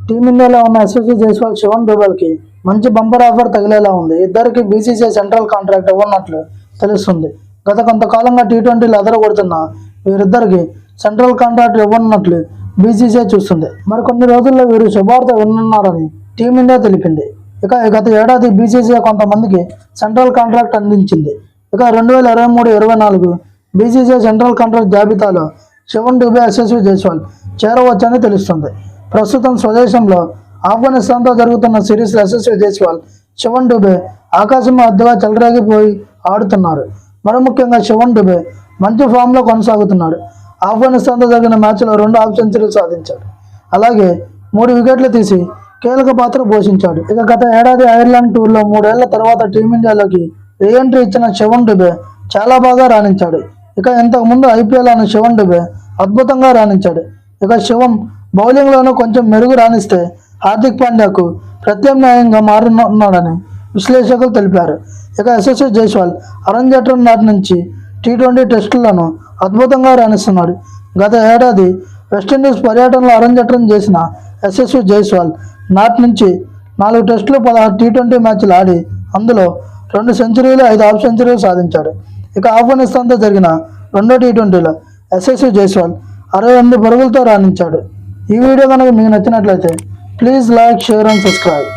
టీమిండియాలో ఉన్న యశస్వి జైస్వాల్, శివన్ దుబేల్కి మంచి bumper offer తగిలేలా ఉంది. ఇద్దరికి బీసీసీఐ సెంట్రల్ కాంట్రాక్ట్ ఇవ్వనున్నట్లు తెలుస్తుంది. గత కొంతకాలంగా టీ20లు అదరగొడుతున్న వీరిద్దరికి సెంట్రల్ కాంట్రాక్ట్ ఇవ్వనున్నట్లు బీసీసీఐ చూస్తుంది. మరికొన్ని రోజుల్లో వీరు శుభార్త విననున్నారని టీమిండియా తెలిపింది. ఇక గత ఏడాది బీసీసీఐ కొంతమందికి సెంట్రల్ కాంట్రాక్ట్ అందించింది. ఇక 2023-24 బీసీసీఐ సెంట్రల్ కాంట్రాక్ట్ జాబితాలో శివన్ దుబే, యశస్వి జైస్వాల్ చేరవచ్చని తెలుస్తుంది. ప్రస్తుతం స్వదేశంలో ఆఫ్ఘనిస్తాన్తో జరుగుతున్న సిరీస్లో యశస్వి జైస్వాల్, శివన్ దుబే ఆకాశం అద్దెగా చెలరేగిపోయి ఆడుతున్నారు. మరి ముఖ్యంగా శివన్ దుబే మంచి ఫామ్లో కొనసాగుతున్నాడు. ఆఫ్ఘనిస్తాన్తో జరిగిన మ్యాచ్లో 2 హాఫ్ సెంచరీలు సాధించాడు. అలాగే 3 వికెట్లు తీసి కీలక పాత్ర పోషించాడు. ఇక గత ఏడాది ఐర్లాండ్ టూర్లో 3 ఏళ్ల తర్వాత టీమిండియాలోకి రీఎంట్రీ ఇచ్చిన శివన్ దుబే చాలా బాగా రాణించాడు. ఇక ఇంతకుముందు ఐపీఎల్ అనే శివన్ దుబే అద్భుతంగా రాణించాడు. ఇక శివం బౌలింగ్లోనూ కొంచెం మెరుగు రాణిస్తే హార్దిక్ పాండ్యాకు ప్రత్యామ్నాయంగా మారనున్నాడని విశ్లేషకులు తెలిపారు. ఇక యశస్వి జైస్వాల్ అరంగేట్రం నాటి నుంచి టీ20 టెస్టులను అద్భుతంగా రాణిస్తున్నాడు. గత ఏడాది వెస్టిండీస్ పర్యటనలో అరంగేట్రం చేసిన యశస్వి జైస్వాల్ నాటి నుంచి 4 టెస్టులు 16 టీ20 మ్యాచ్లు ఆడి అందులో 2 సెంచరీలు 5 హాఫ్ సెంచరీలు సాధించాడు. ఇక ఆఫ్ఘనిస్తాన్తో జరిగిన 2వ టీ20లో యశస్వి జైస్వాల్ 68 పరుగులతో రాణించాడు. ఈ వీడియో కనుక మీకు నచ్చినట్లయితే please like, share and subscribe.